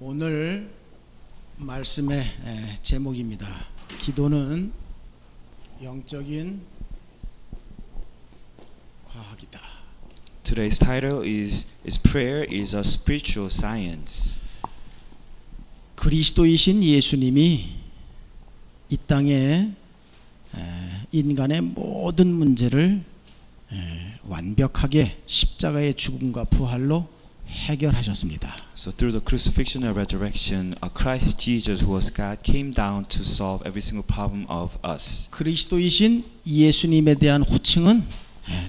오늘 말씀의 제목입니다. 기도는 영적인 과학이다. Today's title is Prayer is a Spiritual Science. 그리스도이신 예수님이 이 땅에 인간의 모든 문제를 완벽하게 십자가의 죽음과 부활로 해결하셨습니다. So through the crucifixion and resurrection, Christ Jesus, who was God, came down to solve every single problem of us. 그리스도이신 예수님에 대한 호칭은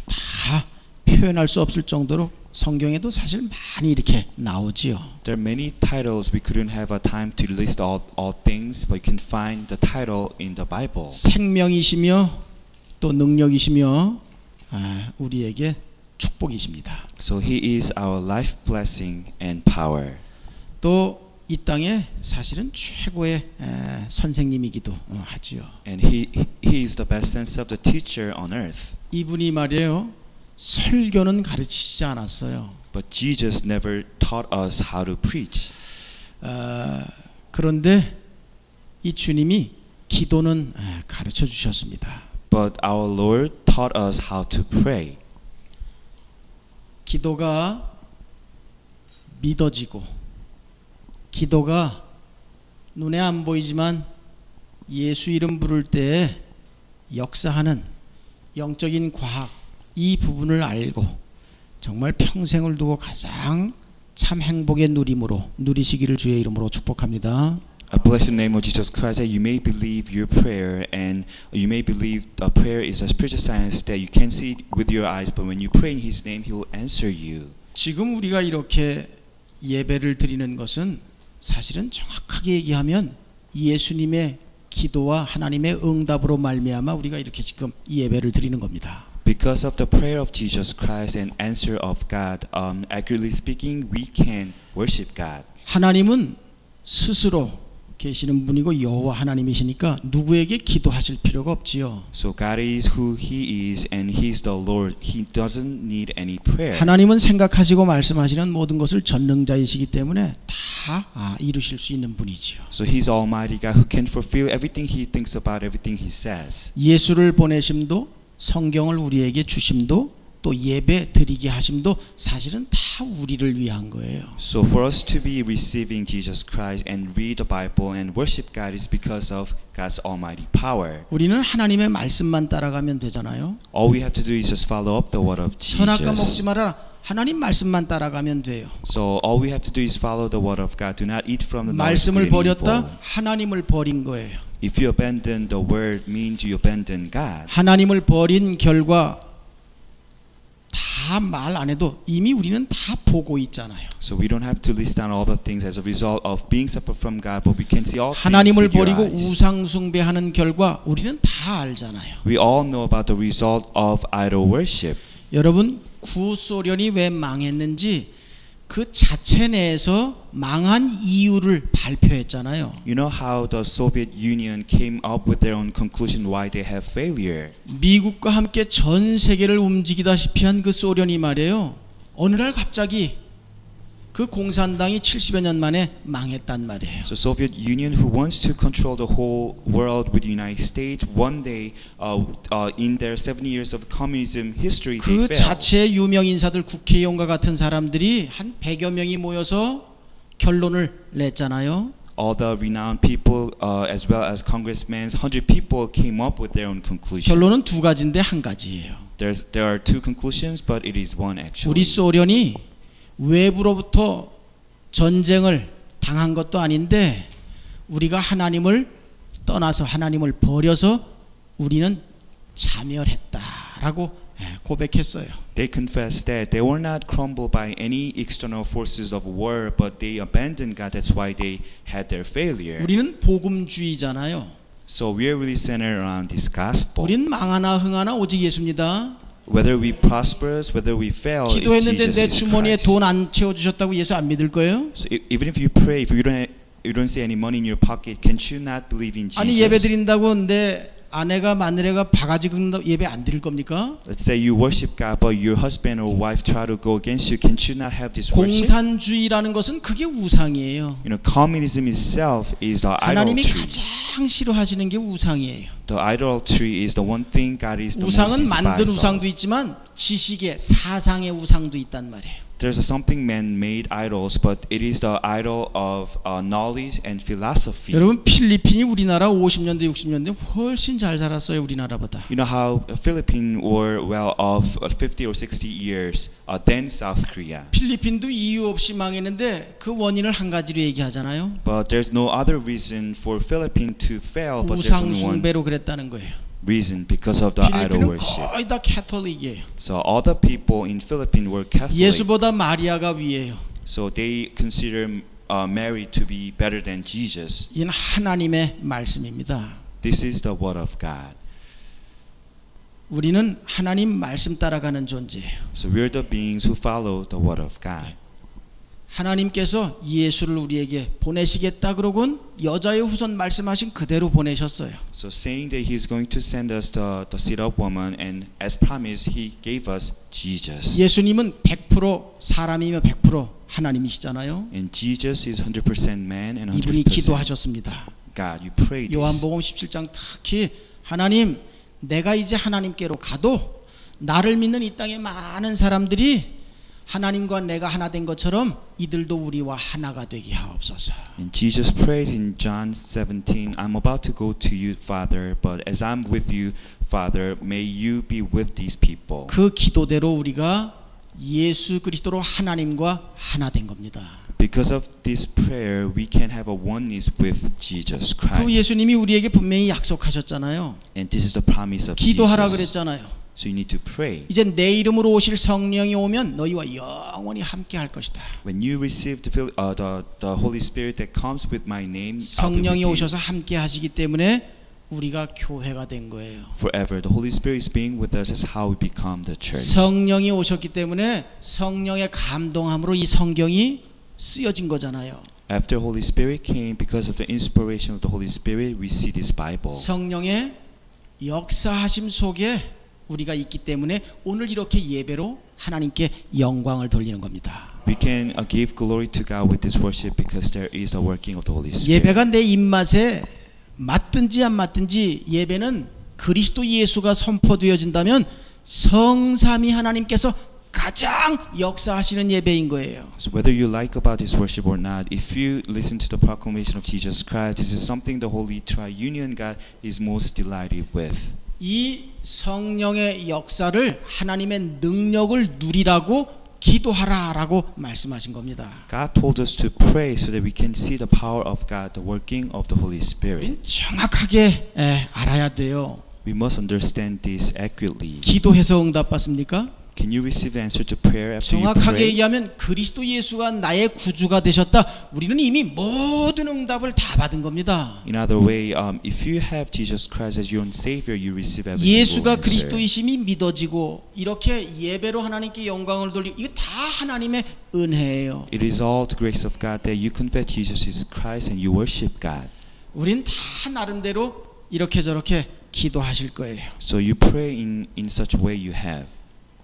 다 표현할 수 없을 정도로 성경에도 사실 많이 이렇게 나오지요. There are many titles we couldn't have a time to list all things, but you can find the title in the Bible. 생명이시며 또 능력이시며 우리에게 축복이십니다. So He is our life blessing and power. 또 이 땅에 사실은 최고의 선생님이기도 하지요. And He is the best sense of the teacher on earth. 이분이 말이에요. 설교는 가르치지 않았어요. But Jesus never taught us how to preach. 그런데 이 주님이 기도는 가르쳐 주셨습니다. But our Lord taught us how to pray. 기도가 믿어지고 기도가 눈에 안 보이지만 예수 이름 부를 때에 역사하는 영적인 과학 이 부분을 알고 정말 평생을 두고 가장 참 행복의 누리시기를 주의 이름으로 축복합니다. I bless the name of Jesus Christ that you may believe your prayer and you may believe the prayer is a spiritual science that you can't see with your eyes, but when you pray in His name, He will answer you. 지금 우리가 이렇게 예배를 드리는 것은 사실은 정확하게 얘기하면 예수님의 기도와 하나님의 응답으로 말미암아 우리가 이렇게 지금 이 예배를 드리는 겁니다. Because of the prayer of Jesus Christ and answer of God, accurately speaking, we can worship God. 하나님은 스스로 계시는 분이고 여호와 하나님이시니까 누구에게 기도하실 필요가 없지요. So God is who He is and He is the Lord. He doesn't need any prayer. 하나님은 생각하시고 말씀하시는 모든 것을 전능자이시기 때문에 다 이루실 수 있는 분이지요. So He's Almighty God who can fulfill everything He thinks about, everything He says. 예수를 보내심도 성경을 우리에게 주심도 또 예배 드리게 하심도 사실은 다 우리를 위한 거예요. So for us to be receiving Jesus Christ and read the Bible and worship God is because of God's almighty power. 우리는 하나님의 말씀만 따라가면 되잖아요. All we have to do is just follow up the word of 선악과 먹지 Jesus. 마라. 하나님 말씀만 따라가면 돼요. So all we have to do is follow the word of God. Do not eat from the knowledge of 말씀을 good and evil. 버렸다. 하나님을 버린 거예요. If you abandon the word, means you abandon God. 하나님을 버린 결과 다 말 안 해도 이미 우리는 다 보고 있잖아요. So we don't have to list down all the things as a result of being separate from God, but we can see all things 하나님을 with your 버리고 eyes. 우상 숭배하는 결과 우리는 다 알잖아요. We all know about the result of idol worship. 여러분 구소련이 왜 망했는지 그 자체 내에서 망한 이유를 발표했잖아요. You know how the Soviet Union came up with their own conclusion why they have failure. 미국과 함께 전 세계를 움직이다시피 한 그 소련이 말이에요. 어느 날 갑자기 그 공산당이 70여 년 만에 망했단 말이에요. So Soviet Union, who wants to control the whole world with the United States, one day, in their 70 years of communism history, 그 they fell. 자체 유명 인사들 국회의원과 같은 사람들이 한 100여 명이 모여서 결론을 냈잖아요. All the renowned people, as well as congressmen, 100 people came up with their own conclusion. 결론은 두 가지인데 한 가지예요. There are two conclusions, but it is one actually. 우리 소련이 외부로부터 전쟁을 당한 것도 아닌데 우리가 하나님을 떠나서 하나님을 버려서 우리는 자멸했다라고 고백했어요. They confessed that they were not crumbled by any external forces of war, but they abandoned God. That's why they had their failure. 우리는 복음주의잖아요. So we are really centered around this gospel. 우린 망하나 흥하나 오직 예수입니다. Whether we prosper, whether we fail, it's 기도했는데 Jesus 내 is 주머니에 Christ. 돈 안 채워주셨다고 예수 안 믿을 거예요? So even if you pray, if you don't see any money in your pocket, can you not believe in 아니 예배 Jesus? 드린다고 내 아내가 마누라가 바가지 긁는 예배 안 드릴 겁니까? Let's say you worship God, but your husband or wife try to go against you. Can you not have this worship? 공산주의라는 것은 그게 우상이에요. You know, communism itself is the 하나님이 idolatry. 가장 싫어하시는 게 우상이에요. The idolatry is the one thing God is the most 우상은 만든 despised 우상도 of. 있지만 지식의 사상의 우상도 있단 말이에요. There's something man-made idols, but it is the idol of knowledge and philosophy. 여러분 필리핀이 우리나라 50년대 60년대 훨씬 잘 살았어요. 우리나라보다. You know how Philippines were well off 50 or 60 years than South Korea. 필리핀도 이유 없이 망했는데 그 원인을 한 가지로 얘기하잖아요. But there's no other reason for Philippines to fail, but there's 우상 only one 숭배로 그랬다는 거예요. reason, because of the idol 필리핀은 worship. 거의 다 캐톨릭이에요. So all the people in Philippines were Catholic. 예수보다 마리아가 위에요. So they consider Mary to be better than Jesus. 이는 하나님의 말씀입니다. This is the word of God. 우리는 하나님 말씀 따라가는 존재예요. So we're the beings who follow the word of God. 하나님께서 예수를 우리에게 보내시겠다 그러곤 여자의 후손 말씀하신 그대로 보내셨어요. So saying that He's going to send us the seed of woman, and as promised, He gave us Jesus. 예수님은 100% 사람이며 100% 하나님이시잖아요. And Jesus is 100% man and 이분이 100% 기도하셨습니다. God. You pray this. 요한복음 17장 특히 하나님 내가 이제 하나님께로 가도 나를 믿는 이 땅의 많은 사람들이 하나님과 내가 하나 된 것처럼 이들도 우리와 하나가 되게 하옵소서. And Jesus prayed in John 17, I'm about to go to you, Father, but as I'm with you, Father, may you be with these people. 그 기도대로 우리가 예수 그리스도로 하나님과 하나 된 겁니다. Because of this prayer, we can have a oneness with Jesus 그리고 Christ. 예수님이 우리에게 분명히 약속하셨잖아요. And this is the promise of 기도하라 Jesus. 그랬잖아요. So you need to pray. 이제 내 이름으로 오실 성령이 오면 너희와 영원히 함께 할 것이다. When you receive the Holy Spirit that comes with my name, I'll be 성령이 with you 오셔서 함께 하시기 때문에 우리가 교회가 된 거예요. forever. The Holy Spirit is being with us is how we become the church. 성령이 오셨기 때문에 성령의 감동함으로 이 성경이 쓰여진 거잖아요. After Holy Spirit came, because of the inspiration of the Holy Spirit, we see this Bible. 성령의 역사하심 속에 우리가 있기 때문에 오늘 이렇게 예배로 하나님께 영광을 돌리는 겁니다. We can give glory to God with this worship because there is the working of the Holy Spirit. 예배가 내 입맛에 맞든지 안 맞든지 예배는 그리스도 예수가 선포되어진다면 성삼위 하나님께서 가장 역사하시는 예배인 거예요. So whether you like about this worship or not, if you listen to the proclamation of Jesus Christ, this is something the Holy Triunion God is most delighted with. 이 성령의 역사를 하나님의 능력을 누리라고 기도하라라고 말씀하신 겁니다. God told us to pray so that we can see the power of God, the working of the Holy Spirit. 우린 정확하게 알아야 돼요. We must understand this accurately. 기도해서 응답받습니까? Can you receive answer to prayer after you 정확하게 pray? 얘기하면 그리스도 예수가 나의 구주가 되셨다. 우리는 이미 모든 응답을 다 받은 겁니다. In other way, if you have Jesus Christ as your own Savior, you receive every single 예수가 answer. 그리스도이심이 믿어지고 이렇게 예배로 하나님께 영광을 돌리고 이거 다 하나님의 은혜예요. It is all the grace of God that you confess Jesus is Christ and you worship God. 우린 다 나름대로 이렇게 저렇게 기도하실 거예요. So you pray in such way you have.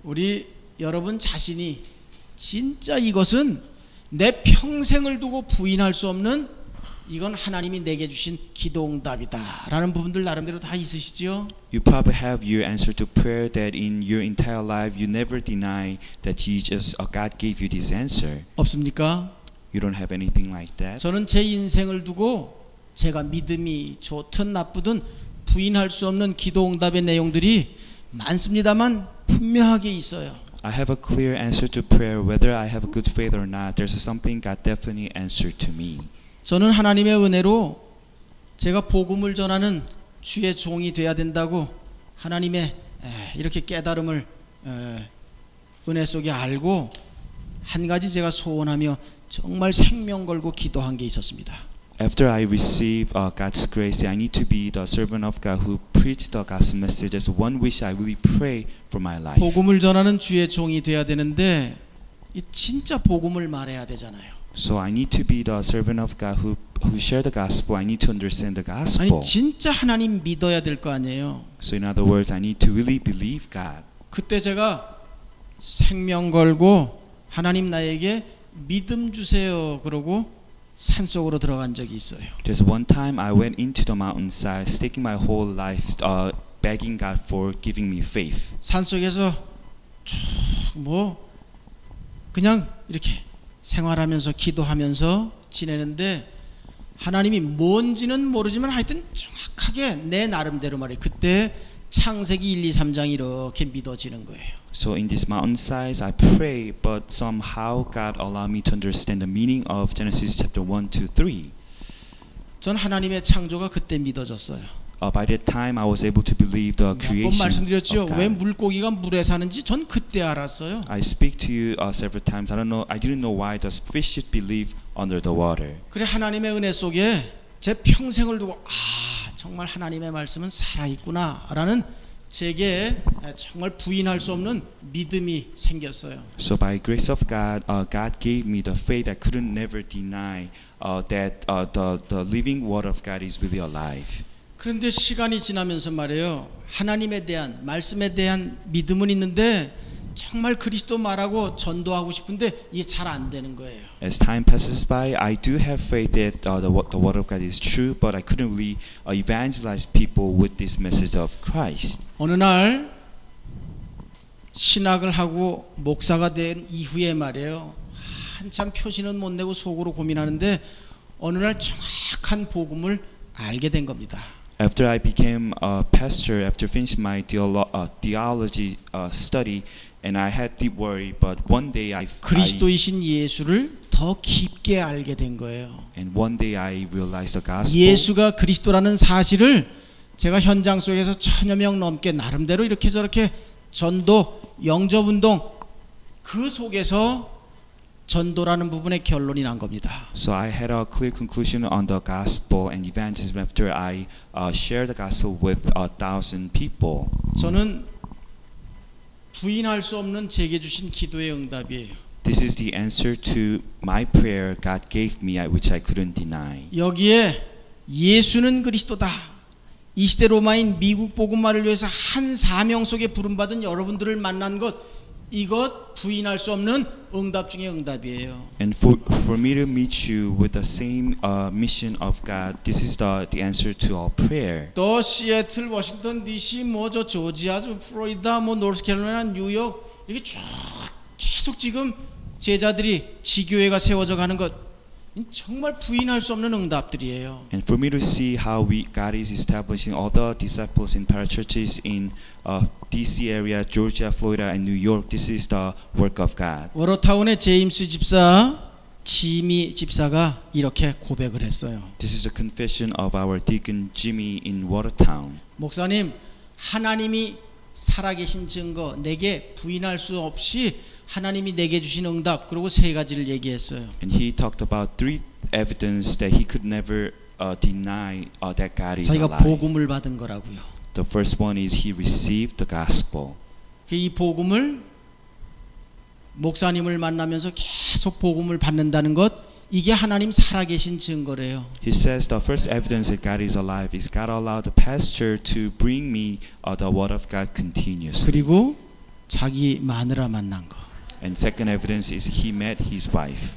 우리 여러분 자신이 진짜 이것은 내 평생을 두고 부인할 수 없는 이건 하나님이 내게 주신 기도응답이다 라는 부분들 나름대로 다 있으시죠? You probably have your answer to prayer that in your entire life you never deny that Jesus or God gave you this answer. 없습니까? You don't have anything like that. 저는 제 인생을 두고 제가 믿음이 좋든 나쁘든 부인할 수 없는 기도응답의 내용들이 많습니다만 분명하게 있어요. I have a clear answer to prayer whether I have a good faith or not. There's something God definitely answered to me. 저는 하나님의 은혜로 제가 복음을 전하는 주의 종이 돼야 된다고 하나님의 이렇게 깨달음을 은혜 속에 알고 한 가지 제가 소원하며 정말 생명 걸고 기도한 게 있었습니다. After I receive God's grace, I need to be the servant of God who preach the gospel message. That's one wish I really pray for my life. 복음을 전하는 주의 종이 돼야 되는데 진짜 복음을 말해야 되잖아요. So I need to be the servant of God who who share the gospel, I need to understand the 아니 gospel. 진짜 하나님 믿어야 될 거 아니에요. So in other words, I need to really believe God. 그때 제가 생명 걸고 하나님 나에게 믿음 주세요 그러고 산속으로 들어간 적이 있어요. There's one time I went into the mountainside, staking my whole life, begging God for giving me faith. 산속에서 쭉 뭐 그냥 이렇게 생활하면서 기도하면서 지내는데 하나님이 뭔지는 모르지만 하여튼 정확하게 내 나름대로 말이에요. 그때 창세기 1, 2, 3장이 이렇게 믿어지는 거예요. So in this mountainside, I pray, but somehow God allowed me to understand the meaning of Genesis chapter 1 to 3. 전 하나님의 창조가 그때 믿어졌어요. By that time, I was able to believe the 몇 번 creation 말씀드렸죠. of 왜 God. 물고기가 물에 사는지 전 그때 알았어요. I speak to you several times. I didn't know why the fish should believe under the water. 그래 하나님의 은혜 속에 제 평생을 두고 정말 하나님의 말씀은 살아있구나라는 제게 정말 부인할 수 없는 믿음이 생겼어요. So by grace of God, God gave me the faith I couldn't never deny that the living word of God is really alive. 그런데 시간이 지나면서 말이에요. 하나님에 대한 말씀에 대한 믿음은 있는데 정말 그리스도 말하고 전도하고 싶은데 이게 잘 안 되는 거예요. As time passes by, I do have faith that the word of God is true, but I couldn't really evangelize people with this message of Christ. 어느 날 신학을 하고 목사가 된 이후에 말이에요. 한참 표시는 못 내고 속으로 고민하는데 어느 날 정확한 복음을 알게 된 겁니다. After I became a pastor, after finishing my theology study, and I had deep worry, but one day 그리스도이신 예수를 더 깊게 알게 된 거예요. and one day I realized the gospel. 예수가 그리스도라는 사실을 제가 현장 속에서 1000여 명 넘게 나름대로 이렇게 저렇게 전도, 영접운동 그 속에서 전도라는 부분의 결론이 난 겁니다. So I had a clear conclusion on the gospel and evangelism after I shared the gospel with 1,000 people. 저는 부인할 수 없는 제게 주신 기도의 응답이에요. This is the answer to my prayer God gave me, which I couldn't deny. 여기에 예수는 그리스도다. 이 시대 로마인 미국 복음화를 위해서 한 사명 속에 부름받은 여러분들을 만난 것 이것 부인할 수 없는 응답 중에 응답이에요. And for me to meet you with the same mission of God, this is the answer to our prayer. 또 시애틀, 워싱턴 DC, 저 조지아, 플로리다, 노스캐롤라이나, 뉴욕 이렇게 쭉 계속 지금 제자들이 지교회가 세워져 가는 것 정말 부인할 수 없는 응답들이에요. And for me to see how God is establishing all the disciples in parachurches in DC area, Georgia, Florida, and New York, this is the work of God. 워터타운의 제임스 집사, 지미 집사가 이렇게 고백을 했어요. This is a confession of our deacon Jimmy in Watertown. 목사님, 하나님이 살아계신 증거 내게 부인할 수 없이 하나님이 내게 주신 응답 그리고 세 가지를 얘기했어요. And he talked about three evidence that he could never deny that God is 자기가 alive. 복음을 받은 거라고요. The first one is he received the gospel. 이 복음을 목사님을 만나면서 계속 복음을 받는다는 것 이게 하나님 살아계신 증거래요. He says the first evidence that God is alive is God allowed the pastor to bring me the word of God continuously. 그리고 자기 마누라 만난 거. And second evidence is he met his wife.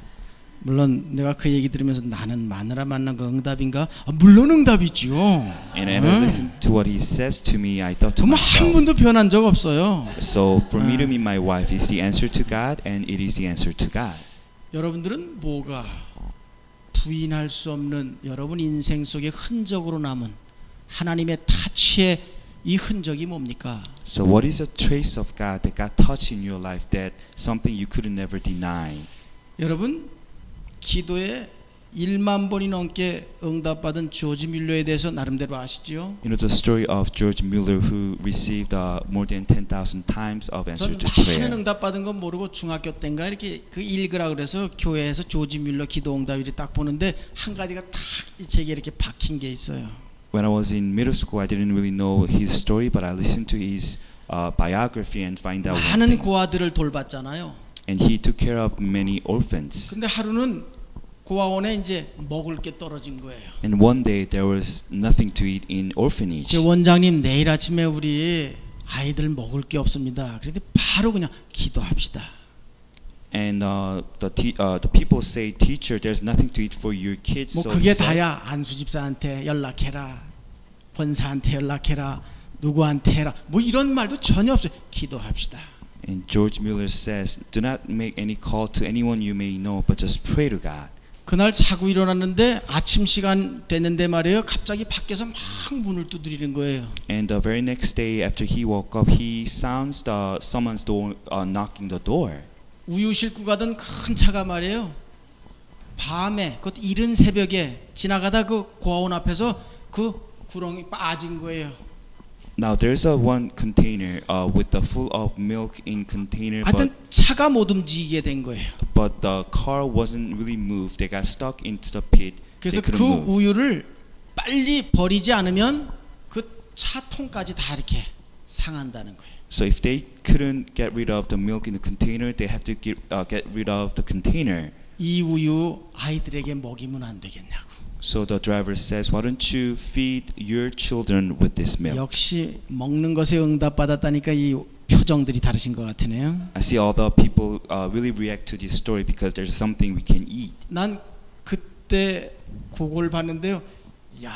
물론 내가 그 얘기 들으면서 나는 마누라 만난 거 응답인가? 물론 응답이죠. And I listened to what he says to me. I thought to 정말 한 myself. 번도 변한 적 없어요. So for me to meet my wife is the answer to God, and it is the answer to God. 여러분들은 뭐가 부인할 수 없는 여러분 인생 속에 흔적으로 남은 하나님의 타치의 이 흔적이 뭡니까? So what is a trace of God that God touched in your life that something you could never deny? 여러분 기도에 1만 번이 넘게 응답받은 조지 뮬러에 대해서 나름대로 아시죠? You know the story of George Mueller who received more than 10,000 times of answer 저는 to 많은 prayer. 응답받은 건 모르고 중학교 때인가 이렇게 그 읽으라 그래서 교회에서 조지 뮬러 기도 응답을 딱 보는데 한 가지가 딱 제게 이렇게 박힌 게 있어요. When I was in middle school, I didn't really know his story, but I listened to his biography and find out one 많은 thing. 고아들을 돌봤잖아요. And he took care of many orphans. 근데 하루는 고아원에 이제 먹을 게 떨어진 거예요. And one day there was nothing to eat in orphanage. 제 원장님 내일 아침에 우리 아이들 먹을 게 없습니다. 그런데 바로 그냥 기도합시다. And the people say, teacher, there's nothing to eat for your kids. 뭐 So 그게 he said, 다야. 안수 집사한테 연락해라. 권사한테 연락해라. 누구한테 해라. 뭐 이런 말도 전혀 없어요. 기도합시다. and George Mueller says, do not make any call to anyone you may know, but just pray to God. 그날 자고 일어났는데 아침 시간 됐는데 말이에요. 갑자기 밖에서 막 문을 두드리는 거예요. And the very next day after he woke up, he sounds someone's door knocking the door. 우유 싣고 가던 큰 차가 말이에요. 밤에 그 이른 새벽에 지나가다 그 고아원 앞에서 그 구렁이 빠진 거예요. Now there's a one container with the full of milk in container, 하여튼 차가 못 움직이게 된 거예요. but the car wasn't really moved. They got stuck into the pit. 그래서 They 그 couldn't move. 우유를 빨리 버리지 않으면 그 차통까지 다 이렇게 상한다는 거예요. So if they couldn't get rid of the milk in the container, they have to get rid of the container. 이 우유 아이들에게 먹이면 안 되겠냐고. So the driver says, why don't you feed your children with this milk? 역시 먹는 것에 응답받았다니까 이 표정들이 다르신 것 같으네요. I see all the people really react to this story because there's something we can eat. 난 그때 그걸 봤는데요. 야,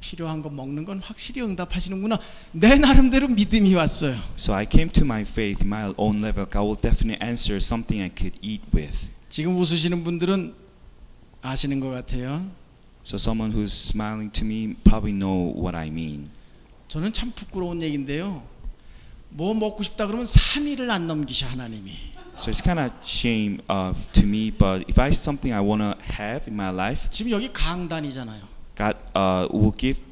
필요한 거 먹는 건 확실히 응답하시는구나. 내 나름대로 믿음이 왔어요. So I came to my faith, my own level. God will definitely answer something I could eat with. 지금 웃으시는 분들은 아시는 것 같아요. So someone who's smiling to me probably know what I mean. 저는 참 부끄러운 얘기인데요. 뭐 먹고 싶다 그러면 3일을 안 넘기셔 하나님이. So it's kind of shame to me, but if I something I want to have in my life, 지금 여기 강단이잖아요. God will give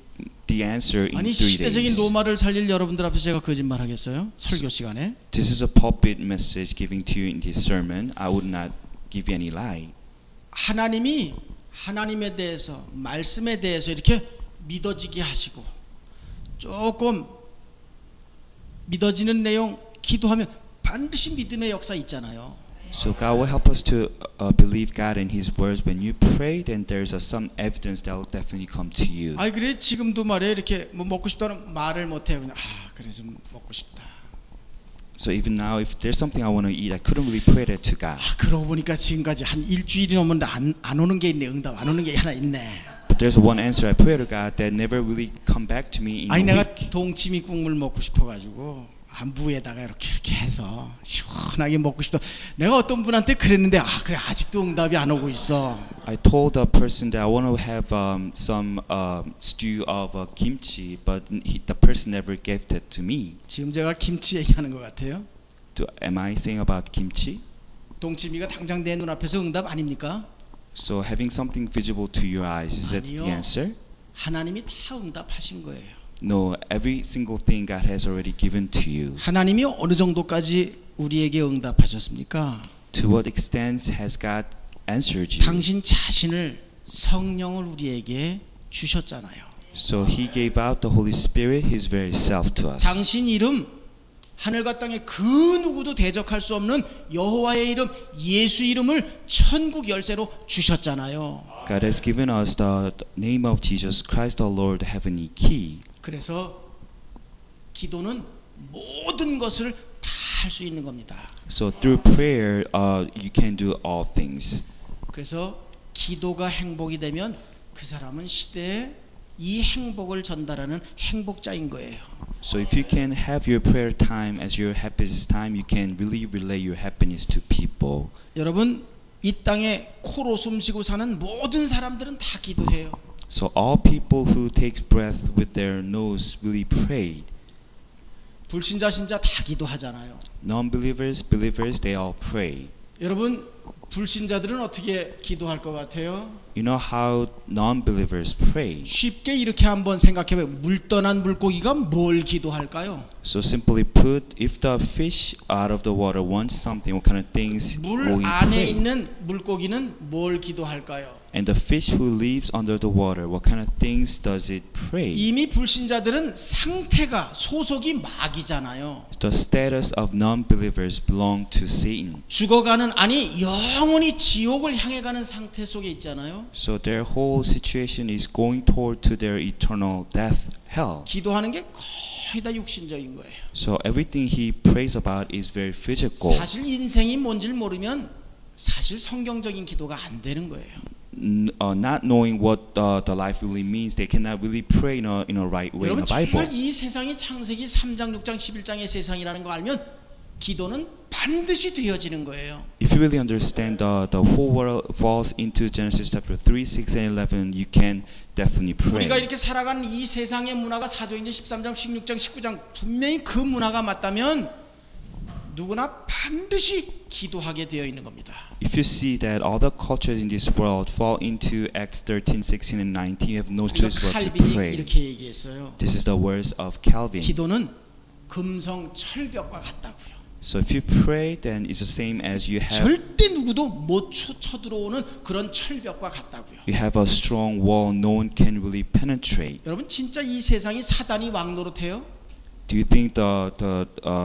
the answer in 아니 3 시대적인 days. 로마를 살릴 여러분들 앞에서 제가 거짓말 하겠어요? 설교 시간에. This is a pulpit message giving to you in this sermon. I would not give you any lie. 하나님이 하나님에 대해서 말씀에 대해서 이렇게 믿어지게 하시고 조금 믿어지는 내용 기도하면 반드시 믿음의 역사 있잖아요. So God will help us to believe God and His words. When you pray, then there's some evidence that will definitely come to you. 아이 그래 지금도 말이에요. 이렇게 뭐 먹고 싶다는 말을 못 해요. 그냥 그래 좀 먹고 싶다. So even now, if there's something I want to eat, I couldn't really pray that to God. 그러고 보니까 지금까지 한 일주일이 넘었는데 안 오는 게 있네. 응답 안 오는 게 하나 있네. But there's one answer I pray to God that never really come back to me in 아니 a 내가 week. 동치미 국물 먹고 싶어가지고 무에다가 이렇게 해서 시원하게 먹고 싶다. 내가 어떤 분한테 그랬는데 그래 아직도 응답이 안 오고 있어. I told the person that I want to have some stew of kimchi, but the person never gave that to me. 지금 제가 김치 얘기하는 것 같아요. Am I saying about kimchi? 동치미가 당장 내 눈앞에서 응답 아닙니까? So having something visible to your eyes, is that the 아니요. answer? 하나님이 다 응답하신 거예요. No, every single thing God has already given to you. 하나님이 어느 정도까지 우리에게 응답하셨습니까? To what extent has God answered you? 당신 자신을 성령을 우리에게 주셨잖아요. So He gave out the Holy Spirit, His very self to us. 당신 이름 하늘과 땅에 그 누구도 대적할 수 없는 여호와의 이름 예수 이름을 천국 열쇠로 주셨잖아요. God has given us the name of Jesus Christ, the Lord, the heavenly key. 그래서 기도는 모든 것을 다 할 수 있는 겁니다. So through prayer, you can do all things. 그래서 기도가 행복이 되면 그 사람은 시대에 이 행복을 전달하는 행복자인 거예요. So if you can have your prayer time as your happiness time, you can really relay your happiness to people. 여러분 이 땅에 코로 숨쉬고 사는 모든 사람들은 다 기도해요. So all people who take breath with their nose really prayed. 불신자 신자 다 기도하잖아요. Non-believers, believers, they all pray. 여러분 불신자들은 어떻게 기도할 것 같아요? You know how non-believers pray. 쉽게 이렇게 한번 생각해봐요. 물 떠난 물고기가 뭘 기도할까요? So simply put, if the fish out of the water wants something, what kind of things will 물 he 안에 pray? 있는 물고기는 뭘 기도할까요? And the fish who lives under the water, what kind of things does it pray? 이미 불신자들은 상태가 소속이 마귀잖아요. The status of non-believers belong to Satan. 죽어가는 아니 영원히 지옥을 향해 가는 상태 속에 있잖아요. So their whole situation is going toward to their eternal death, hell. 기도하는 게 거의 다 육신적인 거예요. So everything he prays about is very physical. 사실 인생이 뭔지를 모르면 사실 성경적인 기도가 안 되는 거예요. Not knowing what the life really means, they cannot really pray in a right way in 여러분 the Bible. 정말 이 세상이 창세기 3장, 6장, 11장의 세상이라는 거 알면 기도는 반드시 되어지는 거예요. If you really understand the whole world falls into Genesis chapter 3, 6, and 11, you can definitely pray. 우리가 이렇게 살아가는 이 세상의 문화가 사도행전 13장, 16장, 19장 분명히 그 문화가 맞다면 누구나 반드시 기도하게 되어 있는 겁니다. If you see that all the cultures in this world fall into Acts 13, 16, and 19, you have no choice but to 칼빈이 pray. 이렇게 얘기했어요. This is the words of Calvin. 기도는 금성 철벽과 같다고요. So if you pray, then it's the same as you have 절대 누구도 못 쳐들어오는 그런 철벽과 같다고요. you have a strong wall no one can really penetrate. 여러분 진짜 이 세상이 사단이 왕노릇해요? Do you think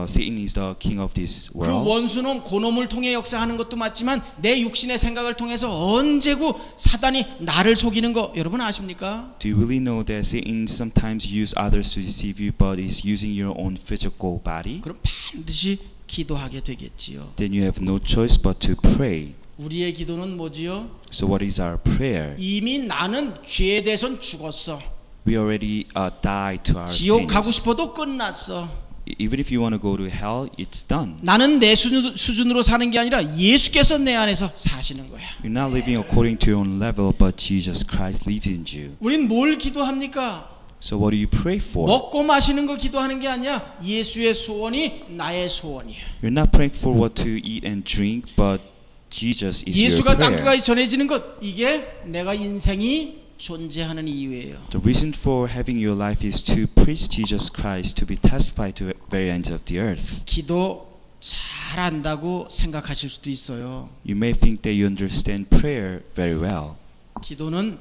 Satan is the king of this 그 world? 원수는 고놈을 통해 역사하는 것도 맞지만 내 육신의 생각을 통해서 언제고 사단이 나를 속이는 거 여러분 아십니까? Do you really know that Satan sometimes use others to deceive you, but is using your own physical body? 그럼 반드시 기도하게 되겠지요. Then you have no choice but to pray. 우리의 기도는 뭐지요? So what is our prayer? 이미 나는 죄에 대해서는 죽었어. We already died to our 지옥 가고 sins. 싶어도 끝났어. Even if you want to go to hell, it's done. 나는 내 수준으로 사는 게 아니라 예수께서 내 안에서 사시는 거야. You're not living according to your own level, but Jesus Christ lives in you. 우린 뭘 기도합니까? So what do you pray for? 먹고 마시는 거 기도하는 게 아니야. 예수의 소원이 나의 소원이야. You're not praying for what to eat and drink, but Jesus is your 예수가 prayer. 땅끝까지 전해지는 것 이게 내가 인생이 존재하는 이유예요. The reason for having your life is to preach Jesus Christ, to be testified to the very ends of the earth. 기도 잘한다고 생각하실 수도 있어요. You may think that you understand prayer very well. 기도는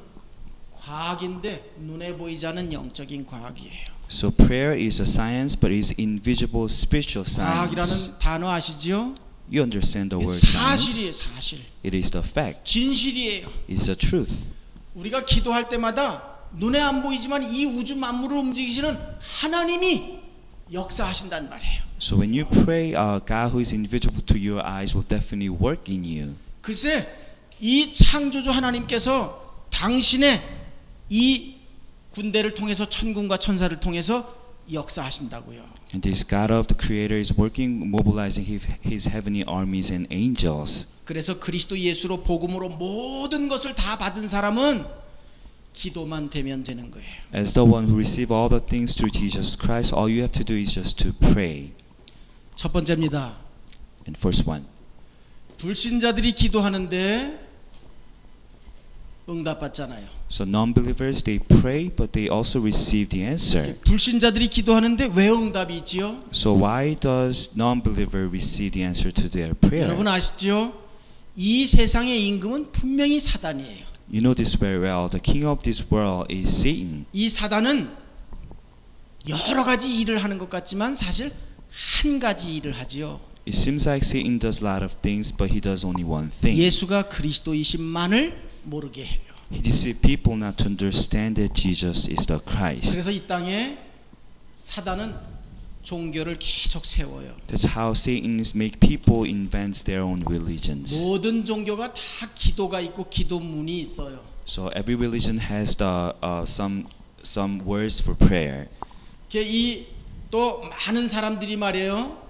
과학인데 눈에 보이지 않는 영적인 과학이에요. So prayer is a science, but it's invisible spiritual science. 과학이라는 단어 아시죠? You understand the word science. 사실이에요, 사실. It is the fact. 진실이에요. It's the truth. 우리가 기도할 때마다 눈에 안 보이지만 이 우주 만물을 움직이시는 하나님이 역사하신단 말이에요. So when you pray, God who is invisible to your eyes will definitely work in you. 글쎄 이 창조주 하나님께서 당신의 이 군대를 통해서 천군과 천사를 통해서 역사하신다고요. And this God of the Creator is working, mobilizing His heavenly armies and angels. 그래서 그리스도 예수로 복음으로 모든 것을 다 받은 사람은 기도만 되면 되는 거예요. As the one who receive all the things through Jesus Christ, all you have to do is just to pray. 첫 번째입니다. And first one, 불신자들이 기도하는데 응답받잖아요. so non-believers they pray, but they also receive the answer. 불신자들이 기도하는데 왜 응답이 있지요? So why does non-believer receive the answer to their prayer? 여러분 아시죠? 이 세상의 임금은 분명히 사단이에요. You know this very well. The king of this world is Satan. 이 사단은 여러 가지 일을 하는 것 같지만 사실 한 가지 일을 하지요. It seems like Satan does a lot of things, but he does only one thing. 예수가 그리스도이심만을 모르게 해요. He deceives people not to understand that Jesus is the Christ. 그래서 이 땅에 사단은 종교를 계속 세워요. That's how Satanists make people invent their own religions. 모든 종교가 다 기도가 있고 기도문이 있어요. So every religion has the some words for prayer. 이 또 많은 사람들이 말이에요.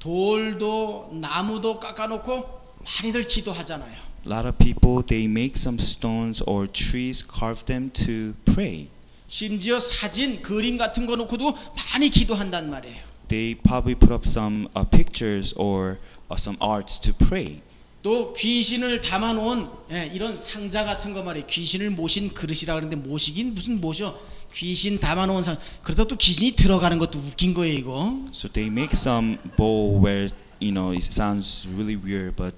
돌도 나무도 깎아놓고 많이들 기도하잖아요. A lot of people they make some stones or trees, carve them to pray. 심지어 사진, 그림 같은 거 놓고도 많이 기도한단 말이에요. They probably put up some pictures or some arts to pray. 또 귀신을 담아놓은 이런 상자 같은 거 말이에요. 귀신을 모신 그릇이라 그러는데 모시긴 무슨 모셔? 귀신 담아놓은 상. 그러다 또 귀신이 들어가는 것도 웃긴 거예요 이거. So they make some bowl where you know it sounds really weird, but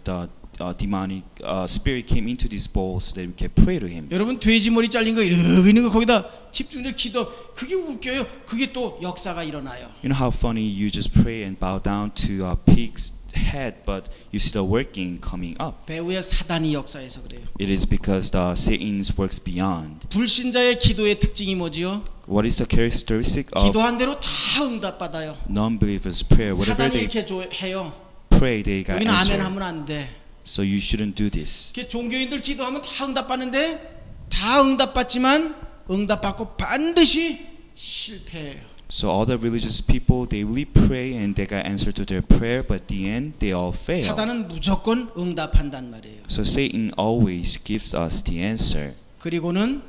demonic spirit came into this bowl so that we can pray to him. 여러분 돼지 머리 잘린 거 이러고 있는 거 거기다 집중해서 기도 그게 웃겨요. 그게 또 역사가 일어나요. You know how funny you just pray and bow down to a pig's head, but you see the working coming up. 배후의 사단이 역사해서 그래요. It is because the Satan's works beyond. 불신자의 기도의 특징이 뭐지요? What is the characteristic of 기도한 대로 다 응답받아요. non-believers' prayer? Whatever 사단이 they 이렇게 해요. pray, they got 여기는 아멘 answered. 하면 안 돼. So you shouldn't do this. 종교인들 기도하면 다 응답받는데 다 응답받지만 응답받고 반드시 실패해요. So all the religious people, they really pray and they got answer to their prayer, but at the end they all fail. 사단은 무조건 응답한단 말이에요. So Satan always gives us the answer, 그리고는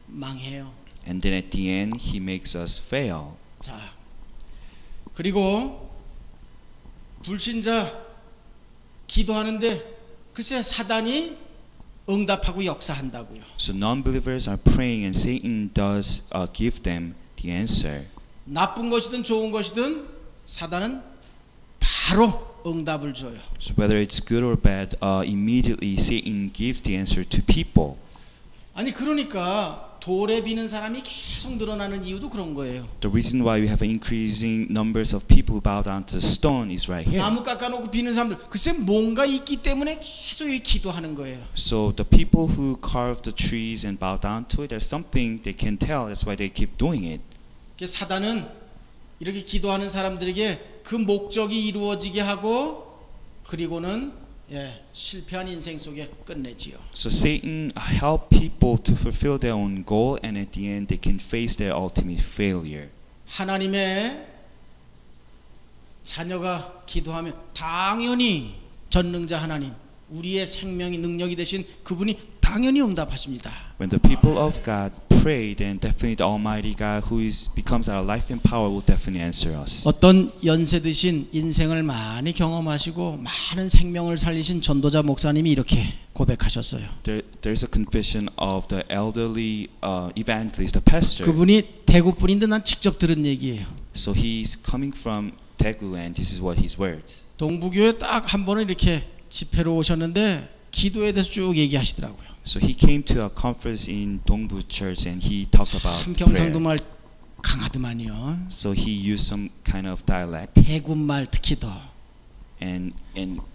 망해요. and then at the end he makes us fail. 자, 그리고 불신자 기도하는데 글쎄 사단이 응답하고 역사한다고요. So non-believers are praying and Satan does give them the answer. 나쁜 것이든 좋은 것이든 사단은 바로 응답을 줘요. So whether it's good or bad, immediately Satan gives the answer to people. 아니 그러니까 돌에 비는 사람이 계속 늘어나는 이유도 그런 거예요. The reason why we have increasing numbers of people who bow down to the stone is right here. 나무 깎아놓고 비는 사람들 글쎄 뭔가 있기 때문에 계속 기도하는 거예요. So the people who carve the trees and bow down to it, there's something they can tell. That's why they keep doing it. 사단은 이렇게 기도하는 사람들에게 그 목적이 이루어지게 하고 그리고는 실패한 인생 속에 끝내지요. So Satan help people to fulfill their own goal, and at the end they can face their ultimate failure. 하나님의 자녀가 기도하면 당연히 전능자 하나님, 우리의 생명이 능력이 되신 그분이 당연히 응답하십니다. When the people of God pray, then definitely the Almighty God, who becomes our life and power, will definitely answer us. 어떤 연세 드신 인생을 많이 경험하시고 많은 생명을 살리신 전도자 목사님이 이렇게 고백하셨어요. There's a confession of the elderly evangelist, the pastor. 그분이 대구 분인데 난 직접 들은 얘기예요. So he's coming from Daegu, and this is what his words. 동부교회 딱 한 번은 이렇게 집회로 오셨는데 기도에 대해서 쭉 얘기하시더라고요. So he came to a conference in Dongbu Church and he talked about 참 prayer. 경상도 말 강하더만요. So he used some kind of dialect 대구 말 특히 더. and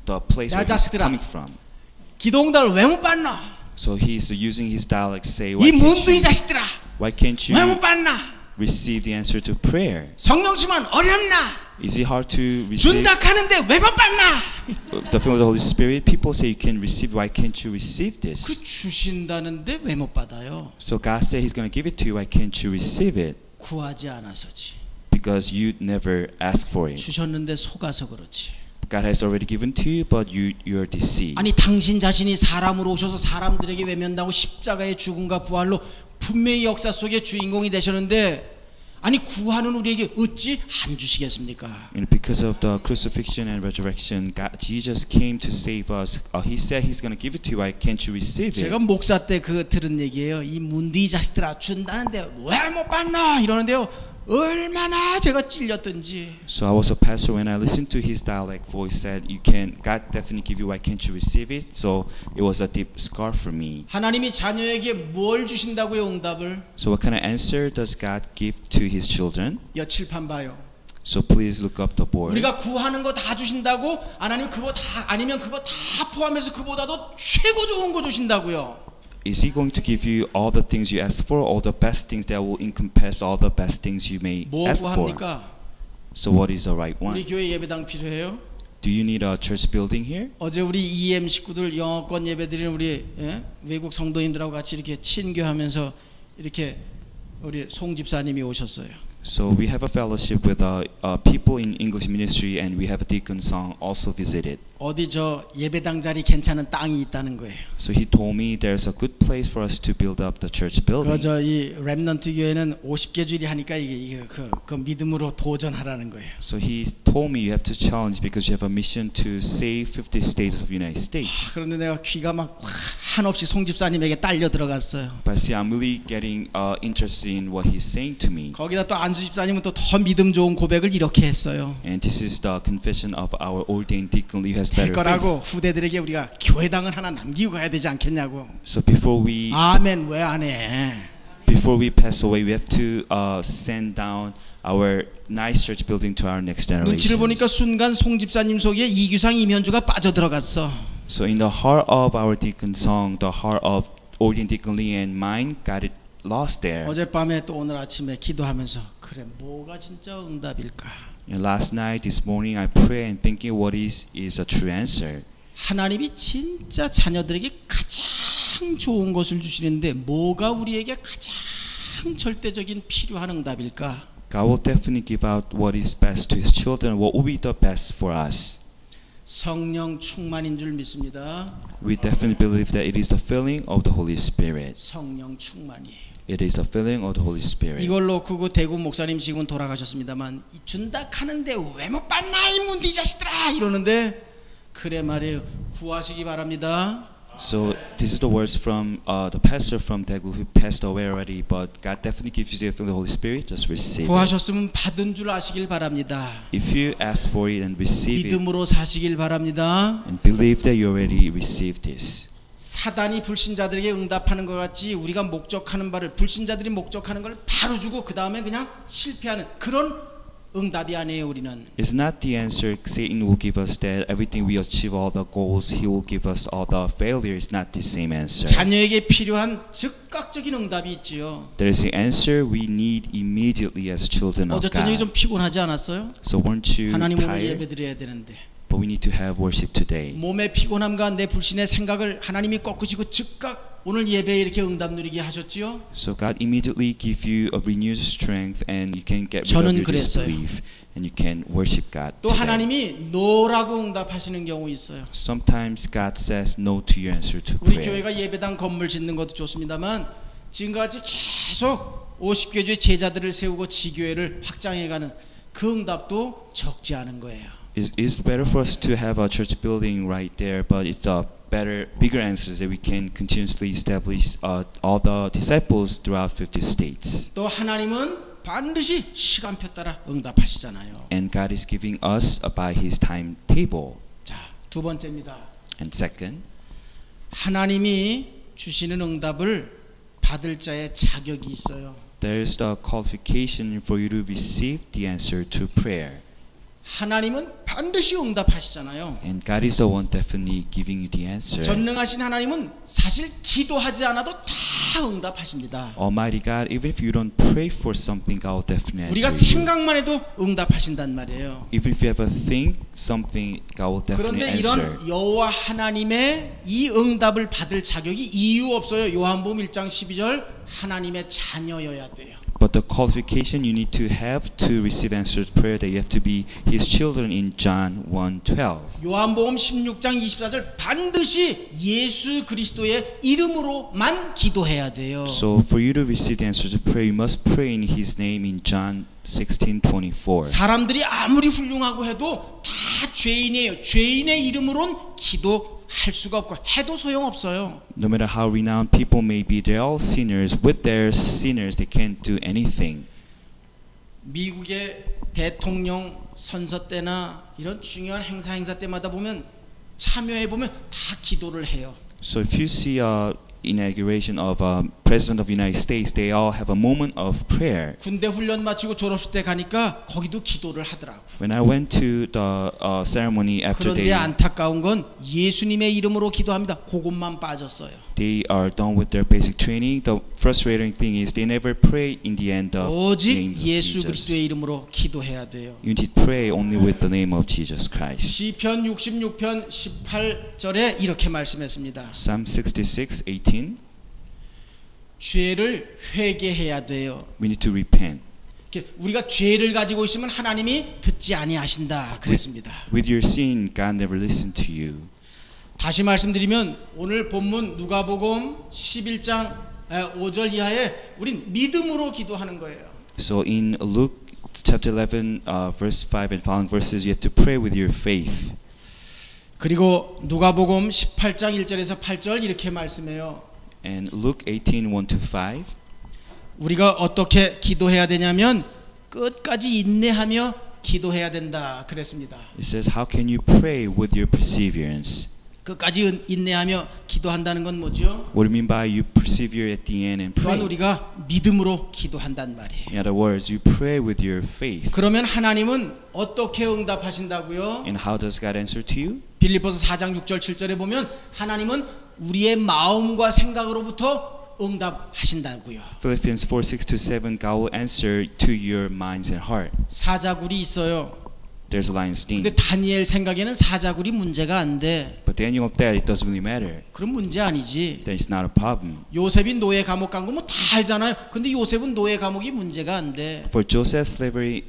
the place 야, where he's 자식들아. coming from. 기도 응답을 왜 못 받나? So he's using his dialect say, 이 문둥이 자식들아, why can't 왜 못 you 받나? receive the answer to prayer? 성령 충만 어렵나? Is it hard to receive 준다 하는데 왜 못 받나? the filling of the Holy Spirit? People say you can receive, why can't you receive 그 this? 주신다는데 왜 못 받아요? So God said he's going to give it to you, why can't you receive it? 구하지 않아서지. Because you never asked for it. 주셨는데 속아서 그렇지. God has already given to you, but you're deceived. 아니 당신 자신이 사람으로 오셔서 사람들에게 외면당하고 십자가의 죽음과 부활로 분명히 역사 속의 주인공이 되셨는데 아니 구하는 우리에게 어찌 안 주시겠습니까? And because of the crucifixion and resurrection, Jesus came to save us. He said He's going to give it to you. Why can't you receive it? 제가 목사 때 그 들은 얘기예요. 이 문디 자식들아 준다는데 왜 못 받나 이러는데요. 얼마나 제가 찔렸던지. So I was a pastor when I listened to his dialect voice. Said, "You can. God definitely give you. Why can't you receive it?" So it was a deep scar for me. 하나님이 자녀에게 뭘 주신다고요? 응답을. So what kind of answer does God give to His children? 여칠판 봐요. So please look up the board. 우리가 구하는 거 다 주신다고? 아니면 그거 다 아니면 그거 다 포함해서 그보다도 최고 좋은 거 주신다고요? Is He going to give you all the things you ask for, all the best things that will encompass all the best things you may 뭐 ask for? 구합니까? So what is the right 우리 one? 교회 예배당 필요해요? Do you need a church building here? 어제 우리 EM 식구들 영어권 예배드리는 우리 외국 성도님들하고 같이 이렇게 친교하면서 이렇게 우리 송 집사님이 오셨어요. So we have a fellowship with people in English ministry, and we have a deacon song also visited. 어디 저 예배당 자리 괜찮은 땅이 있다는 거예요. So he told me there's a good place for us to build up the church building. 그저 이 렘넌트 교회는 50개 주일이 하니까 이게 그 믿음으로 도전하라는 거예요. So he told me you have to challenge because you have a mission to save 50 states of the United States. 그런데 내가 귀가 막 한없이 송 집사님에게 딸려 들어갔어요. But see, I'm really getting interested in what he's saying to me. 거기다 또 안수 집사님은 또 더 믿음 좋은 고백을 이렇게 했어요. And this is the confession of our ordained deacon. He has us 될 better 거라고 faith. 후대들에게 우리가 교회당을 하나 남기고 가야 되지 않겠냐고. So before we 아멘. 왜 안 해? pass away, we have to send down our nice church building to our next 눈치를 보니까 generation. 순간 송 집사님 속에 이규상 이면주가 빠져들어갔어. So in the heart of our deacon song, the heart of Orient Deacon Lee and mine got it lost there. 어젯밤에 또 오늘 아침에 기도하면서 그래 뭐가 진짜 응답일까? And last night, this morning, I pray and thinking what is a true answer. 하나님이 진짜 자녀들에게 가장 좋은 것을 주시는데 뭐가 우리에게 가장 절대적인 필요한 응답일까? God will definitely give out what is best to His children. What will be the best for us? 성령 충만인 줄 믿습니다. We definitely believe that it is the filling of the Holy Spirit. 성령 충만이. It is the filling of the Holy Spirit. 이걸 놓고 그 대구 목사님 지금 돌아가셨습니다만 준다 하는데 왜 못 받나 이 문디 자식들아 이러는데 그래 말이에요. 구하시기 바랍니다. So this is the words from the pastor from Daegu who passed away already. But God definitely gives you the filling of the Holy Spirit. Just receive it. 구하셨으면 받은 줄 아시길 바랍니다. If you ask for it and receive it 믿음으로 사시길 바랍니다. and believe that you already received this. 사단이 불신자들에게 응답하는 것 같이 우리가 목적하는 바를 불신자들이 목적하는 걸 바로 주고 그 다음에 그냥 실패하는 그런 응답이 아니에요. 우리는 It's not the answer Satan will give us that everything we achieve all the goals he will give us all the failure. It's not the same answer. 자녀에게 필요한 즉각적인 응답이 있지요. There is the answer we need immediately as children of 어제 저녁에 God. 좀 피곤하지 않았어요? So weren't you 하나님 오늘 tired? 예배 드려야 되는데 But we need to have worship today. 몸의 피곤함과 내 불신의 생각을 하나님이 꺾으시고 즉각 오늘 예배에 이렇게 응답 누리게 하셨지요. So God immediately give you a renewed strength and you can get rid of 저는 your 그랬어요. disbelief and you can worship God 또 today. 하나님이 노라고 응답하시는 경우 있어요. Sometimes God says no to your answer to 우리 prayer. 교회가 예배당 건물 짓는 것도 좋습니다만 지금까지 계속 50개 주의 제자들을 세우고 지교회를 확장해가는 그 응답도 적지 않은 거예요. It's better for us to have a church building right there, but it's a bigger answers that we can continuously establish all the disciples throughout 50 states. 또 하나님은 반드시 시간표 따라 응답하시잖아요. And God is giving us by His timetable. 자, 두 번째입니다. And second, 하나님이 주시는 응답을 받을 자의 자격이 있어요. there is the qualification for you to receive the answer to prayer. 하나님은 반드시 응답하시잖아요. And God is the one definitely giving you the answer. 전능하신 하나님은 사실 기도하지 않아도 다 응답하십니다. Almighty God, even if you don't pray for something, God will definitely 우리가 answer you. 생각만 해도 응답하신단 말이에요. Even if you ever think something, God will definitely 그런데 answer. 이런 여호와 하나님의 이 응답을 받을 자격이 이유 없어요. 요한복음 1장 12절 하나님의 자녀여야 돼요. But the qualification you need to have to receive answered prayer, that you have to be His children in John 1:12. 요한복음 16장 24절 반드시 예수 그리스도의 이름으로만 기도해야 돼요. So for you to receive the answer to prayer, you must pray in His name in John 16:24. 사람들이 아무리 훌륭하고 해도 다 죄인이에요. 죄인의 이름으론 기도할 수가 없고 해도 소용없어요. No matter how renowned people may be, they're all sinners. With their sinners, they can't do anything. 미국의 대통령 선서 때나 이런 중요한 행사 때마다 보면 참여해 보면 다 기도를 해요. So if you see inauguration of President of the United States, they all have a moment of prayer. 군대 훈련 마치고 졸업식 때 가니까 거기도 기도를 하더라고. When I went to the ceremony after 그런데 안타까운 건 예수님의 이름으로 기도합니다. 그것만 빠졌어요. they are done with their basic training, the frustrating thing is they never pray in the end of 오직 name of 예수 Jesus. 그리스도의 이름으로 기도해야 돼요. You need to pray only with the name of Jesus Christ. 시편 66편 18절에 이렇게 말씀했습니다. Psalm 66:18. 죄를 회개해야 돼요. We need to repent. 우리가 죄를 가지고 있으면 하나님이 듣지 아니하신다 그랬습니다. With your sin, God never listened to you. 다시 말씀드리면 오늘 본문 누가복음 11장 5절 이하에 우린 믿음으로 기도하는 거예요. So in Luke chapter 11 verse 5 and following verses, you have to pray with your faith. 그리고 누가복음 18장 1절에서 8절 이렇게 말씀해요. And Luke 18:1-5. 우리가 어떻게 기도해야 되냐면 끝까지 인내하며 기도해야 된다 그랬습니다. It says, how can you pray with your perseverance? 끝까지 인내하며 기도한다는 건 뭐죠? What do you mean by you persevere at the end and 또한 pray? 우리가 믿음으로 기도한단 말이에요. In other words, you pray with your faith. 그러면 하나님은 어떻게 응답하신다고요? And how does God answer to you? 빌립보서 4장 6절 7절에 보면 하나님은 우리의 마음과 생각으로부터 응답하신다고요. Philippians 4:6-7, God will answer to your minds and heart. 사자굴이 있어요. There's a lion's den. 근데 다니엘 생각에는 사자굴이 문제가 안 돼. But Daniel that it doesn't really matter. 그럼 문제 아니지. That it's not a problem. 요셉이 노예 감옥 간 거 뭐 다 알잖아요. 근데 요셉은 노예 감옥이 문제가 안 돼. For Joseph's slavery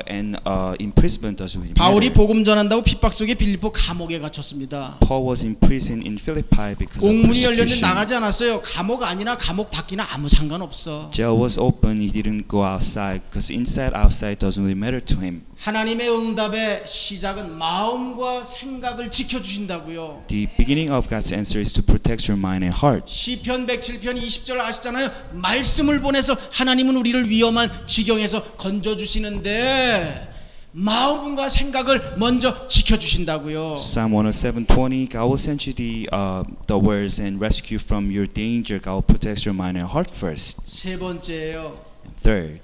and imprisonment doesn't really 바울이 matter. 복음 전한다고 핍박 속에 빌립보 감옥에 갇혔습니다. Paul was in prison in Philippi because of 옥문이 열렸는데 persecution. 나가지 않았어요. 감옥 아니나 감옥 밖이나 아무 상관없어. Jail was open. He didn't go outside because inside, outside doesn't really matter to him. 하나님의 응답의 시작은 마음과 생각을 지켜주신다고요. The beginning of God's answer is to protect your mind and heart. 시편 107편 20절 아시잖아요. 말씀을 보내서 하나님은 우리를 위험한 지경에서 건져주시는데 마음과 생각을 먼저 지켜주신다고요. Psalm 107:20, God will send you the words and rescue from your danger. God will protect your mind and heart first. 세 번째예요. And third,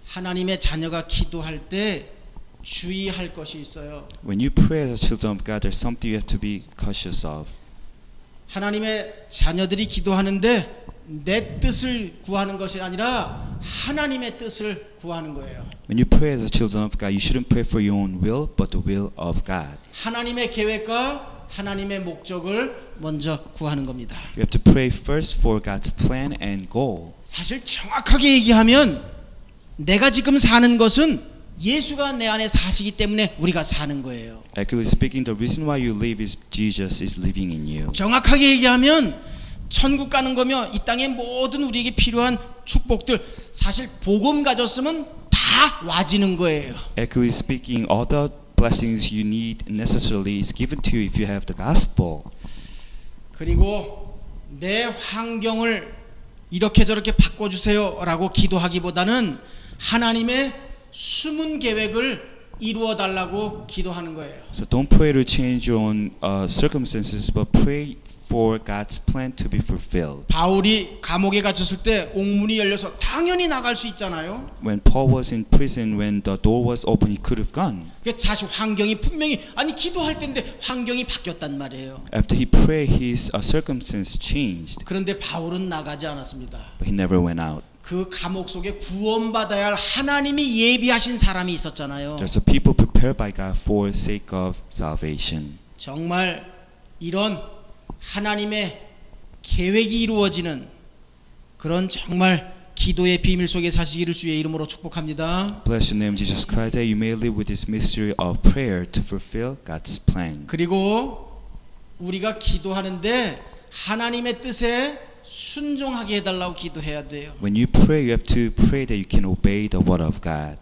하나님의 자녀가 기도할 때 주의할 것이 있어요. when you pray as children of God, there's something you have to be cautious of. 하나님의 자녀들이 기도하는데 내 뜻을 구하는 것이 아니라 하나님의 뜻을 구하는 거예요. When you pray as children of God, you shouldn't pray for your own will, but the will of God. 하나님의 계획과 하나님의 목적을 먼저 구하는 겁니다. You have to pray first for God's plan and goal. 사실 정확하게 얘기하면 내가 지금 사는 것은 예수가 내 안에 사시기 때문에 우리가 사는 거예요. Actually speaking, the reason why you live is Jesus is living in you. 정확하게 얘기하면 천국 가는 거며 이 땅의 모든 우리에게 필요한 축복들 사실 복음 가졌으면 다 와지는 거예요. Actually speaking, all the blessings you need necessarily is given to you if you have the gospel. 그리고 내 환경을 이렇게 저렇게 바꿔주세요라고 기도하기보다는 하나님의 숨은 계획을 이루어 달라고 기도하는 거예요. So don't pray to change your own circumstances, but pray for God's plan to be fulfilled. 바울이 감옥에 갇혔을 때 옥문이 열려서 당연히 나갈 수 있잖아요. When Paul was in prison, when the door was open, he could have gone. 자신 환경이 분명히 아니 기도할 때인데 환경이 바뀌었단 말이에요. After he prayed, his circumstance changed, 그런데 바울은 나가지 않았습니다. but he never went out. 그 감옥 속에 구원받아야 할 하나님이 예비하신 사람이 있었잖아요. There's a people prepared by God for sake of salvation. 정말 이런 하나님의 계획이 이루어지는 그런 정말 기도의 비밀 속에 사시기를 주의 이름으로 축복합니다. Bless your name, Jesus Christ, that you may live with this mystery of prayer to fulfill God's plan. 그리고 우리가 기도하는데 하나님의 뜻에 순종하게 해달라고 기도해야 돼요. When you pray, you have to pray that you can obey the word of God.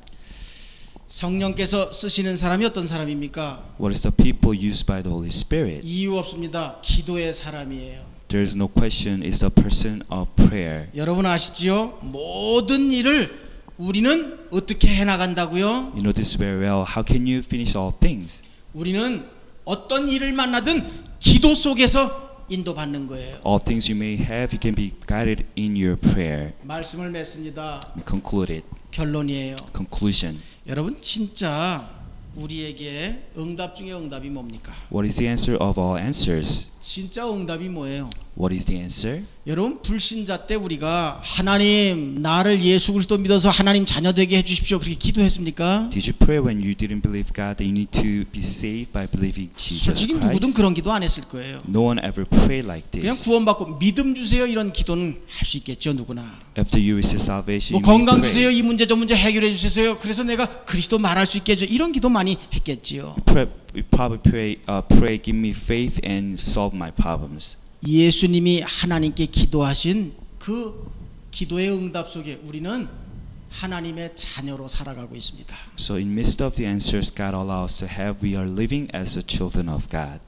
성령께서 쓰시는 사람이 어떤 사람입니까? What is the people used by the Holy Spirit? 이유 없습니다. 기도의 사람이에요. There is no question. It's the person of prayer. 여러분 아시지요? 모든 일을 우리는 어떻게 해나간다고요? You know this very well. How can you finish all things? 우리는 어떤 일을 만나든 기도 속에서 인도받는 거예요. All things you may have, you can be guided in your prayer. 말씀을 맺습니다. Concluded. 결론이에요. Conclusion. 여러분 진짜 우리에게 응답 중에 응답이 뭡니까? What is the answer of all answers? 진짜 응답이 뭐예요? What is the answer? 여러분 불신자 때 우리가 하나님 나를 예수 그리스도 믿어서 하나님 자녀 되게 해주십시오 그렇게 기도했습니까? Did you pray when you didn't believe God that you need to be saved by believing Jesus 솔직히 누구든 Christ? 그런 기도 안 했을 거예요. No one ever prayed like 그냥 this. 구원받고 믿음 주세요 이런 기도는 할 수 있겠죠 누구나. After you receive salvation, 뭐 you may 건강 pray. 주세요 이 문제 저 문제 해결해 주세요. 그래서 내가 그리스도 말할 수 있게 해줘 이런 기도 많이 했겠지요. We probably pray, give me faith and solve my problems. 예수님이 하나님께 기도하신 그 기도의 응답 속에 우리는 하나님의 자녀로 살아가고 있습니다. So in midst of the answers God allows to have, we are living as the children of God.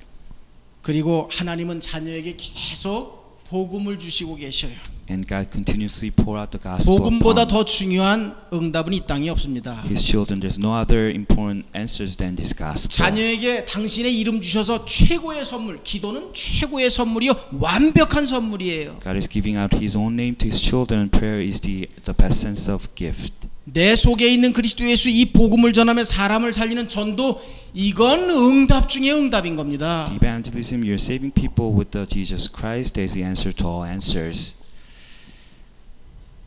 그리고 하나님은 자녀에게 계속 복음을 주시고 계셔요. And God continuously pour out the gospel 복음보다 upon 더 중요한 응답은 이 땅에 없습니다. His children. There's no other important answers than this gospel. 자녀에게 당신의 이름 주셔서 최고의 선물, 기도는 최고의 선물이요 완벽한 선물이에요. God is giving out His own name to His children. Prayer is the best sense of gift. 내 속에 있는 그리스도 예수 이 복음을 전하며 사람을 살리는 전도, 이건 응답 중에 응답인 겁니다. Evangelism, you're saving people with the Jesus Christ. That is the answer to all answers.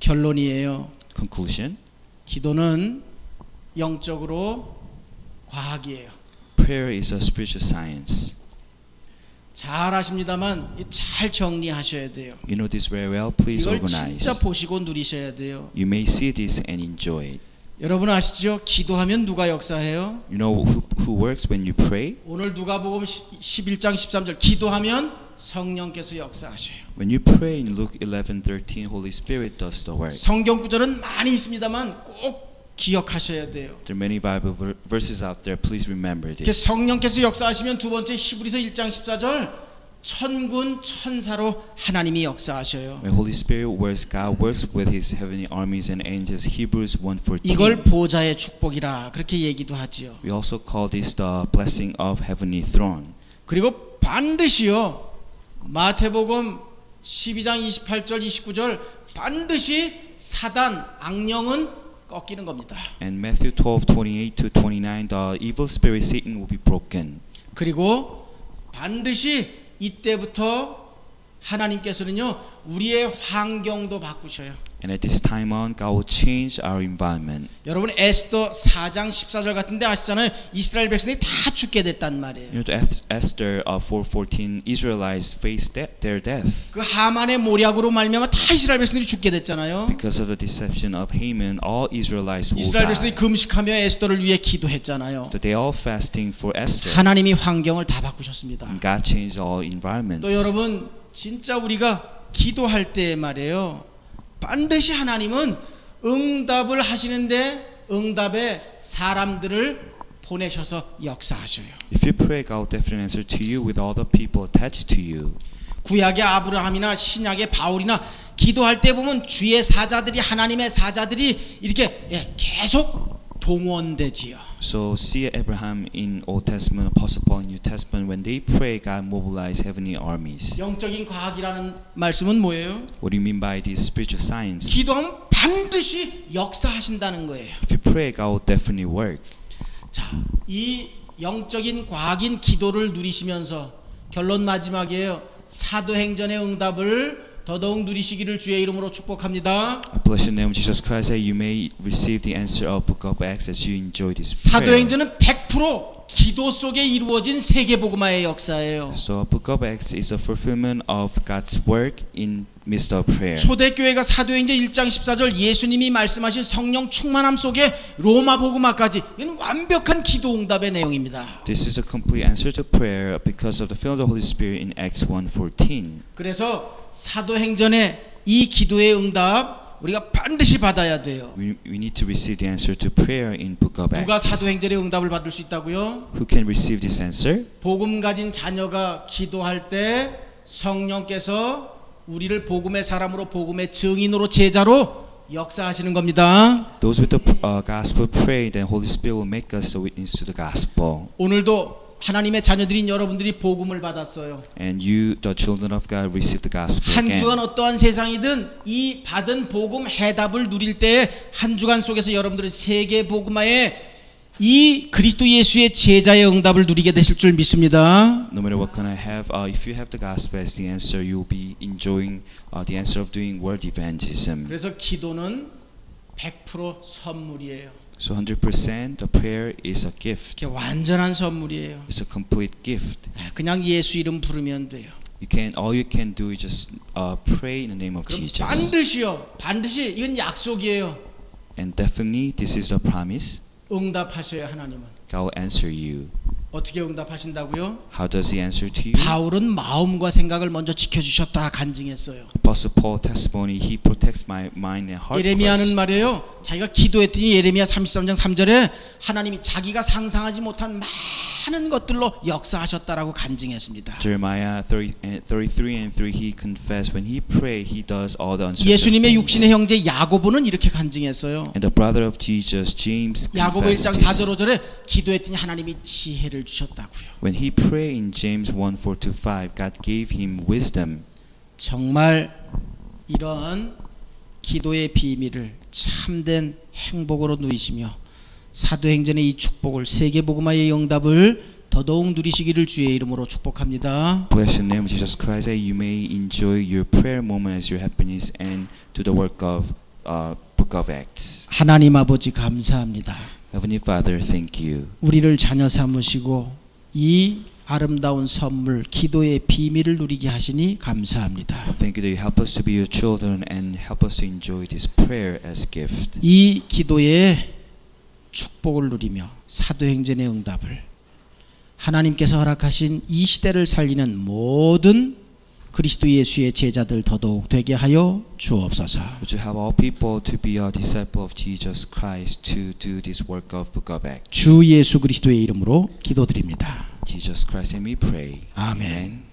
결론이에요. Conclusion. 기도는 영적으로 과학이에요. Prayer is a spiritual science. 잘 아십니다만 잘 정리하셔야 돼요. You know this very well. Please 이걸 organize. 진짜 보시고 누리셔야 돼요. You may see this and enjoy it. 여러분 아시죠? 기도하면 누가 역사해요? You know who works when you pray? 오늘 누가복음 11장 13절 기도하면 성령께서 역사하셔요. When you pray in Luke 11:13, Holy Spirit does the work. 성경 구절은 많이 있습니다만 꼭 기억하셔야 돼요. There are many Bible verses out there. Please remember 이렇게 this. 성령께서 역사하시면 두 번째 히브리서 1장 14절 천군 천사로 하나님이 역사하셔요. When Holy Spirit works, God works with His heavenly armies and angels. Hebrews 1:14. 이걸 보좌의 축복이라 그렇게 얘기도 하지요. We also call this the blessing of heavenly throne. 그리고 반드시요. 마태복음 12장 28절 29절 반드시 사단 악령은 꺾이는 겁니다. And Matthew 12:28-29, the evil spirit Satan will be broken. 그리고 반드시 이때부터 하나님께서는요 우리의 환경도 바꾸셔요. And at this time on, God will change our environment. 여러분 에스더 4장 14절 같은데 아시잖아요. 이스라엘 백성들이 다 죽게 됐단 말이에요. You know, to Esther 4:14, Israelites faced their death. 그 하만의 모략으로 말미암아 다 이스라엘 백성들이 죽게 됐잖아요. Because of the deception of Haman, all Israelites will 이스라엘 die. 백성들이 금식하며 에스더를 위해 기도했잖아요. So they all fasting for Esther. 하나님이 환경을 다 바꾸셨습니다. And God changed all environments. 또 여러분 진짜 우리가 기도할 때 말이에요. 반드시 하나님은 응답을 하시는데 응답에 사람들을 보내셔서 역사하셔요. If you pray, God will definitely answer to you with all the people attached to you. 구약의 아브라함이나 신약의 바울이나 기도할 때 보면 주의 사자들이 하나님의 사자들이 이렇게 계속 동원되지요. So see Abraham in Old Testament, Apostle Paul in New Testament. When they pray, God mobilizes heavenly armies. 영적인 과학이라는 말씀은 뭐예요? What do you mean by this spiritual science? 기도하면 반드시 역사하신다는 거예요. If you pray, God will definitely work. 자, 이 영적인 과학인 기도를 누리시면서 결론 마지막이에요. 사도행전의 응답을 더더욱 누리시기를 주의 이름으로 축복합니다. I bless the name of Jesus Christ that you may receive the answer of Book of Acts as you enjoy this prayer. 사도행전은 100% 기도 속에 이루어진 세계복음화의 역사예요. So Book of Acts is a fulfillment of God's work in midst of prayer. 초대교회가 사도행전 1장 14절 예수님이 말씀하신 성령 충만함 속에 로마 복음화까지 이건 완벽한 기도 응답의 내용입니다. This is a complete answer to prayer because of the filling of the Holy Spirit in Acts 1:14. 그래서 사도행전의 이 기도의 응답 우리가 반드시 받아야 돼요. We need to receive the answer to prayer in Book of 누가 Acts. 사도행전의 응답을 받을 수 있다고요? Who can receive this answer? 복음 가진 자녀가 기도할 때 성령께서 우리를 복음의 사람으로 복음의 증인으로 제자로 역사하시는 겁니다. Those with the gospel pray, then Holy Spirit will make us a witness to the gospel. 오늘도 하나님의 자녀들인 여러분들이 복음을 받았어요. And you, the children of God, receive the gospel 한 again. 주간 어떠한 세상이든 이 받은 복음 해답을 누릴 때 한 주간 속에서 여러분들은 세계 복음화의 이 그리스도 예수의 제자의 응답을 누리게 되실 줄 믿습니다. No matter what can I have, if you have the gospel as the answer, you will be enjoying the answer of doing world evangelism. 그래서 기도는 100% 선물이에요. So 100% the prayer is a gift. 이게 완전한 선물이에요. It's a complete gift. 그냥 예수 이름 부르면 돼요. All you can do is just pray in the name of 그럼 Jesus. 반드시 이건 약속이에요. And definitely this is the promise. 응답하셔야 하나님은. God will answer you. 어떻게 응답하신다고요? How does He answer to you? 바울은 마음과 생각을 먼저 지켜주셨다 간증했어요. Apostle Paul testimony, he protects my mind and heart. 예레미야는 first. 말이에요. 자기가 기도했더니 예레미야 33장 3절에 하나님이 자기가 상상하지 못한 많은 것들로 역사하셨다라고 간증했습니다. Jeremiah 33 and 3, he confessed when he prayed, he does all the unsearchable 예수님의 things. 육신의 형제 야고보는 이렇게 간증했어요. And the brother of Jesus, James, 야고보 confessed 1장 4절 this. 5절에 기도했더니 하나님이 지혜를 주셨다고요. When he prayed in James 1:4-5, God gave him wisdom. 정말 이런 기도의 비밀을 참된 행복으로 누리시며 사도행전의 이 축복을 세계복음화의 응답을 더더욱 누리시기를 주의 이름으로 축복합니다. Bless the name of Jesus Christ that you may enjoy your prayer moment as your happiness and to the work of Book of Acts. 하나님 아버지 감사합니다. Heavenly Father, thank you. 우리를 자녀 삼으시고 이 아름다운 선물 기도의 비밀을 누리게 하시니 감사합니다. Thank you that you help us to be your children and help us to enjoy this prayer as gift. 이 기도의 축복을 누리며 사도행전의 응답을 하나님께서 허락하신 이 시대를 살리는 모든 그리스도 예수의 제자들 더더욱 되게 하여 주옵소서. Would you help all people to be a disciple of Jesus Christ to do this work of Book of Acts? 주 예수 그리스도의 이름으로 기도드립니다. Jesus Christ and we pray. 아멘. Amen.